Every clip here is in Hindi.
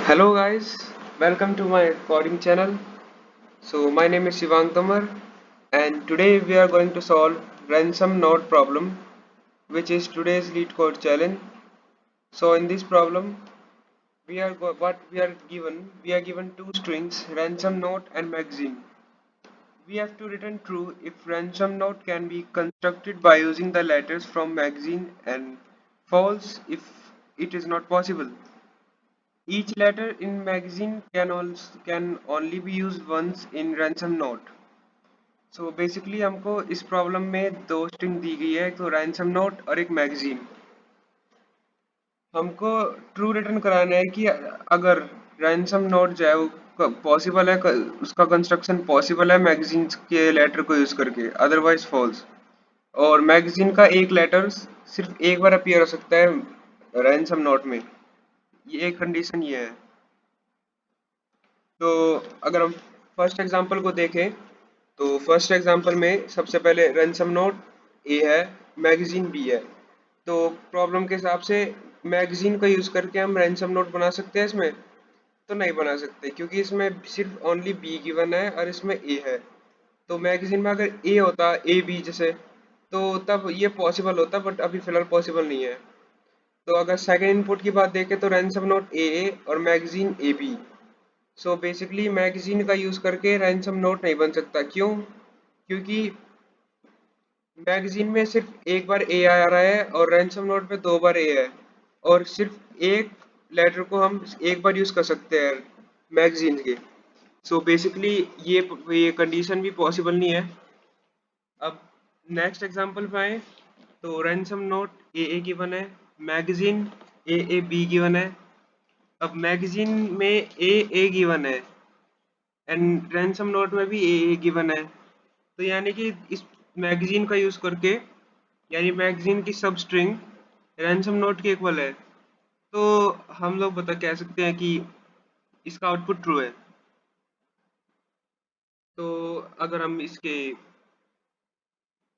Hello guys, welcome to my coding channel. So my name is Shivang Tomar and today we are going to solve ransom note problem, which is today's lead code challenge. So in this problem what we are given two strings, ransom note and magazine. We have to return true if ransom note can be constructed by using the letters from magazine, and false if it is not possible. Each letter in magazine can only be used once in ransom note. So basically हमको इस प्रॉब्लम में दो स्ट्रिंग दी गई है, तो ransom note और एक magazine. हमको ट्रू रिटर्न कराना है कि अगर ransom note जो है वो पॉसिबल है, उसका कंस्ट्रक्शन पॉसिबल है मैगजीन के लेटर को यूज करके, अदरवाइज फॉल्स. और मैगजीन का एक लेटर सिर्फ एक बार अपीयर हो सकता है ransom note में. ये एक कंडीशन ये है. तो अगर हम फर्स्ट एग्जांपल को देखें, तो फर्स्ट एग्जांपल में सबसे पहले रैंसम नोट ए है, मैगजीन बी है. तो प्रॉब्लम के हिसाब से मैगजीन का यूज करके हम रैंसम नोट बना सकते हैं इसमें? तो नहीं बना सकते, क्योंकि इसमें सिर्फ ओनली बी गिवन है और इसमें ए है. तो मैगजीन में अगर ए होता, ए बी जैसे, तो तब ये पॉसिबल होता, बट अभी फिलहाल पॉसिबल नहीं है. तो अगर सेकंड इनपुट की बात देखें तो रैंसम नोट ए और magazine A B. So basically magazine का यूज करके रैंसम नोट नहीं बन सकता. क्यों? क्योंकि मैगजीन में सिर्फ एक बार ए आ रहा है और रैंसम नोट में दो बार ए है, और सिर्फ एक लेटर को हम एक बार यूज कर सकते हैं मैगजीन के. सो बेसिकली ये कंडीशन भी पॉसिबल नहीं है. अब नेक्स्ट एग्जांपल पे आए, तो रैंसम नोट ए गिवन है, मैगजीन ए बी गिवन है. अब मैगजीन में ए गिवन है एंड रैंसम नोट में भी ए गिवन है. तो यानी कि इस मैगजीन का यूज करके, यानी मैगजीन की सब स्ट्रिंग रैंसम नोट के इक्वल है, तो हम लोग बता कह सकते हैं कि इसका आउटपुट ट्रू है. तो अगर हम इसके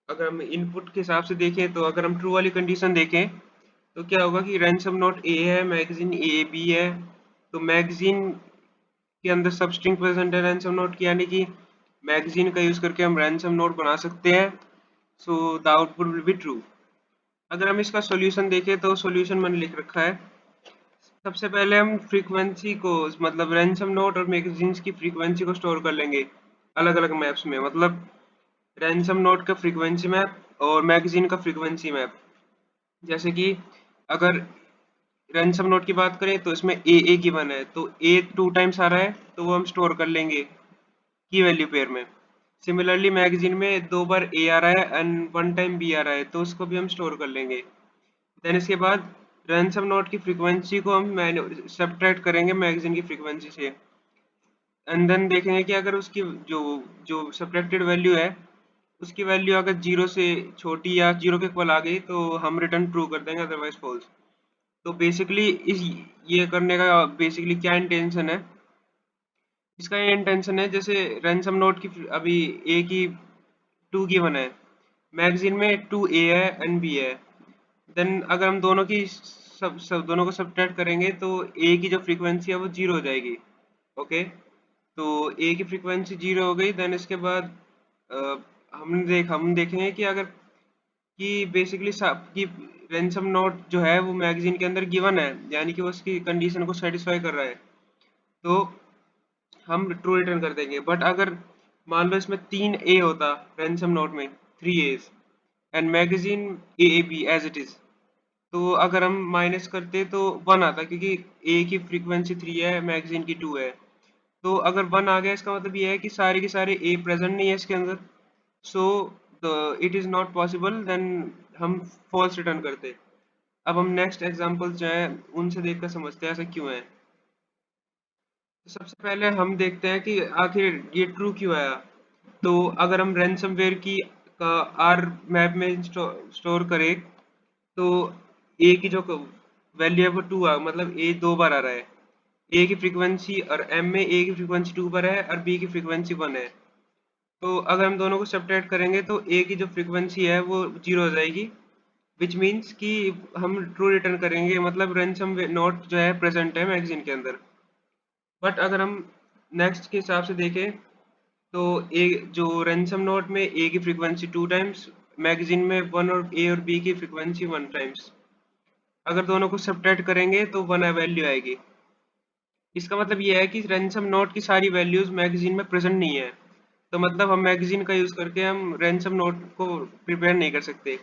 अगर हम इनपुट के हिसाब से देखें, तो अगर हम ट्रू वाली कंडीशन देखें, तो क्या होगा कि रैंसम नोट ए है, मैगजीन ए बी है. तो मैगजीन के अंदर सब स्ट्रिंग प्रेजेंट है रैंसम नोट की, यानी कि मैगजीन का यूज करके हम रैंसम नोट बना सकते हैं. So the output will be true. अगर हम इसका सॉल्यूशन देखें, तो सॉल्यूशन मैंने लिख रखा है. सबसे पहले हम फ्रीक्वेंसी को, मतलब रैंसम नोट और मैगजीन्स की फ्रीक्वेंसी को स्टोर कर लेंगे अलग अलग मैप्स में. मतलब रैंसम नोट का फ्रीक्वेंसी मैप और मैगजीन का फ्रीक्वेंसी मैप. जैसे कि अगर रैंसम नोट की बात करें, तो इसमें ए गिवन है, तो ए 2 टाइम्स आ रहा है, तो वो हम स्टोर कर लेंगे की वैल्यू पेयर में. सिमिलरली मैगजीन में 2 बार ए आ रहा है एंड 1 टाइम बी आ रहा है, तो उसको भी हम स्टोर कर लेंगे. देन इसके बाद रैंसम नोट की फ्रीक्वेंसी को हम सब्ट्रैक्ट करेंगे मैगजीन की फ्रीक्वेंसी से, एंड देन देखेंगे कि अगर उसकी जो जो सब्ट्रैक्टेड वैल्यू है, उसकी वैल्यू अगर जीरो से छोटी या जीरो के इक्वल आ गई, तो हम रिटर्न ट्रू कर देंगे, अदरवाइज फॉल्स. तो बेसिकली इस ये करने का बेसिकली क्या इंटेंशन है? इसका ये इंटेंशन है, जैसे रैंसम नोट की अभी ए की 2 गिवन है, मैगजीन में 2 ए है एंड बी है. देन अगर हम दोनों की सब दोनों को सब्ट्रैक्ट करेंगे, तो ए की जो फ्रीक्वेंसी है वो जीरो हो जाएगी. ओके. तो ए की फ्रीक्वेंसी जीरो हो गई. देन इसके बाद अ, हम देखेंगे कि अगर कि बेसिकली कि रैंसम नोट जो है वो मैगजीन के अंदर गिवन है, यानी कि वो उसकी कंडीशन को सेटिस्फाई कर रहा है, तो हम ट्रू रिटर्न कर देंगे. बट अगर मान लो इसमें 3 ए होता रैंसम नोट में, 3 A's, and magazine A B as it is, तो अगर हम माइनस करते तो 1 आता, क्योंकि ए की फ्रीक्वेंसी 3 है, मैगजीन की 2 है. तो अगर 1 आ गया, इसका मतलब ये है कि सारे के सारे ए प्रेजेंट नहीं है इसके अंदर. So it is not possible. Then हम फॉल्स रिटर्न करते. अब हम नेक्स्ट एग्जांपल जो है उनसे देखकर समझते हैं ऐसा क्यों है. तो सबसे पहले हम देखते हैं कि आखिर ये ट्रू क्यों आया. तो अगर हम रैंसमवेयर की का आर मैप में स्टोर करें, तो ए की जो वैल्यू है वो 2 आ, मतलब ए 2 बार आ रहा है. ए की फ्रीक्वेंसी और एम में ए की फ्रीक्वेंसी 2 पर है और बी की फ्रीक्वेंसी 1 है. तो अगर हम दोनों को सब्ट्रैक्ट करेंगे, तो ए की जो फ्रीक्वेंसी है वो जीरो हो जाएगी, विच मीन्स कि हम ट्रू रिटर्न करेंगे, मतलब रैंसम नोट जो है प्रेजेंट है मैगजीन के अंदर. बट अगर हम नेक्स्ट के हिसाब से देखें तो ए जो रैंसम नोट में ए की फ्रीक्वेंसी 2 टाइम्स, मैगजीन में वन, और ए और बी की फ्रीक्वेंसी 1 टाइम्स। अगर दोनों को सब्ट्रैक्ट करेंगे तो वन वैल्यू आएगी। इसका मतलब ये है कि रैंसम नोट की सारी वैल्यूज मैगजीन में प्रेजेंट नहीं है, तो मतलब हम मैगजीन का यूज करके हम रैंसम नोट को प्रिपेयर नहीं कर सकते।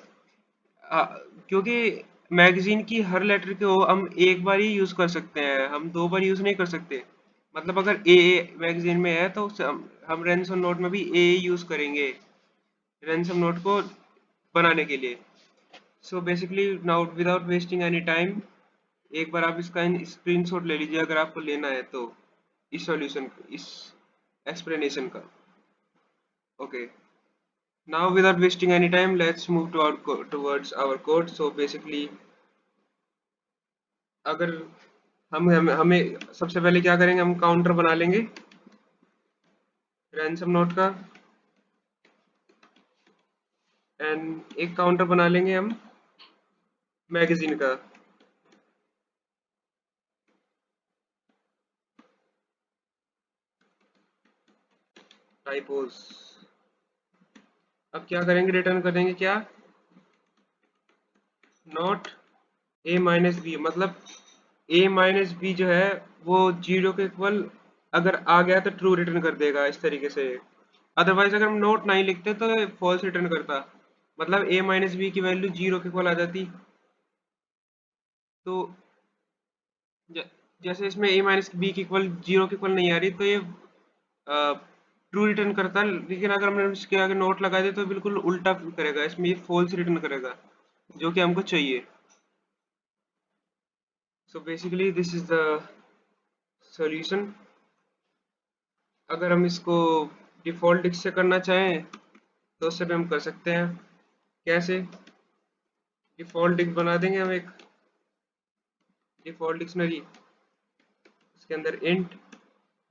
क्योंकि मैगजीन की हर लेटर को हम एक बार ही यूज कर सकते हैं, हम दो बार यूज नहीं कर सकते। मतलब अगर ए मैगजीन में है तो हम रैंसम नोट में भी ए यूज करेंगे रैंसम नोट को बनाने के लिए। So basically now without wasting any time, एक बार आप इसका स्क्रीनशॉट ले लीजिए अगर आपको लेना है तो, इस सॉल्यूशन, इस एक्सप्लेनेशन का। Okay, now without wasting any time, let's move to towards our code. So basically अगर हमें सबसे पहले क्या करेंगे, हम काउंटर बना लेंगे रैंसम नोट का, एंड एक काउंटर बना लेंगे हम मैगजीन का। टाइपोस, अब क्या करेंगे, रिटर्न करेंगे क्या, नॉट ए माइनस बी। मतलब ए माइनस बी जो है वो जीरो के इक्वल अगर आ गया तो ट्रू रिटर्न कर देगा इस तरीके से। अदरवाइज अगर हम नोट नहीं लिखते तो फॉल्स रिटर्न करता। मतलब ए माइनस बी की वैल्यू जीरो के इक्वल आ जाती। तो ज- जैसे इसमें ए माइनस बी की इक्वल जीरो के इक्वल नहीं आ रही तो ये ट्रू रिटर्न करता, लेकिन अगर हमने इसके आगे नोट लगा दिया तो बिल्कुल उल्टा करेगा, इसमें ये फॉल्स रिटर्न करेगा जो कि हमको चाहिए। So basically this is the solution. अगर हम इसको डिफॉल्ट डिक्स से करना चाहें तो उससे भी हम कर सकते हैं। कैसे, डिफॉल्ट डिक्स बना देंगे हम एक डिफॉल्ट डिक्शनरी, इसके अंदर इंट,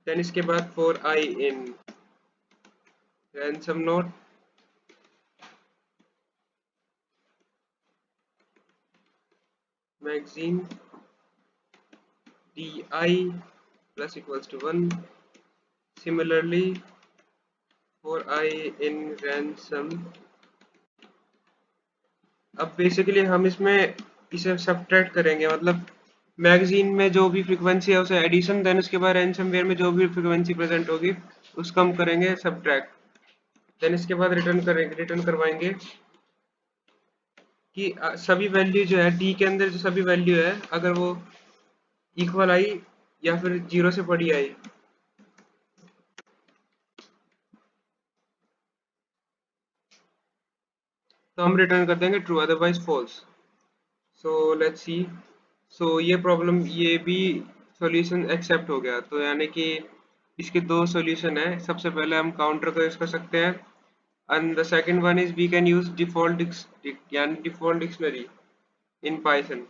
देन इसके बाद for I in ransom note, magazine di plus equals to 1, similarly for I in ransom। अब बेसिकली हम इसमें इसे सब्ट्रैक्ट करेंगे, मतलब मैगजीन में जो भी फ्रीक्वेंसी है उसे एडिशन, देन उसके बाद रैंसमवेयर में जो भी फ्रीक्वेंसी प्रेजेंट होगी उसका हम करेंगे सब्ट्रैक्ट, देन इसके बाद रिटर्न करेंगे, रिटर्न करवाएंगे कि सभी वैल्यू जो है डी के अंदर जो सभी वैल्यू है अगर वो इक्वल आई या फिर जीरो से बड़ी आई तो हम रिटर्न कर देंगे true, otherwise false. So let's see. So ये प्रॉब्लम, ये भी सॉल्यूशन एक्सेप्ट हो गया, तो यानी कि इसके दो सॉल्यूशन है। सबसे पहले हम काउंटर का यूज कर सकते हैं, and the second one is we can use default यानी default dictionary in Python.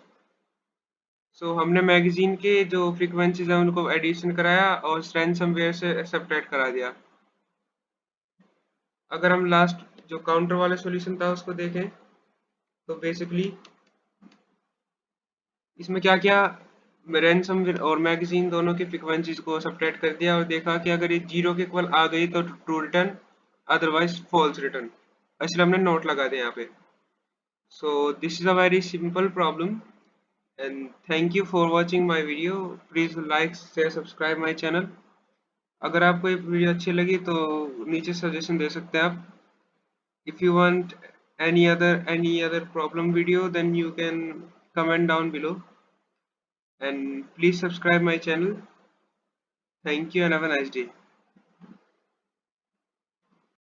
So हमने मैगजीन के जो फ्रीक्वेंसीज है उनको एडिशन कराया और रैंसमवेयर से सब्ट्रैक्ट करा दिया। अगर हम लास्ट जो काउंटर वाला सॉल्यूशन था उसको देखें तो बेसिकली इसमें क्या किया, रैंसम और मैगजीन दोनों की फ्रीक्वेंसीज को सब्ट्रैक्ट कर दिया और देखा कि अगर ये जीरो के इक्वल आ गई तो true return, otherwise false return. इसलिए हमने नोट लगा दिया यहाँ पे। So this is a very simple problem, and thank you for watching my video. Please like share subscribe my channel. अगर आपको ये वीडियो अच्छी लगी तो नीचे सजेशन दे सकते हैं आप। If you want any other problem video, then you can comment down below, and please subscribe my channel. Thank you and have a nice day.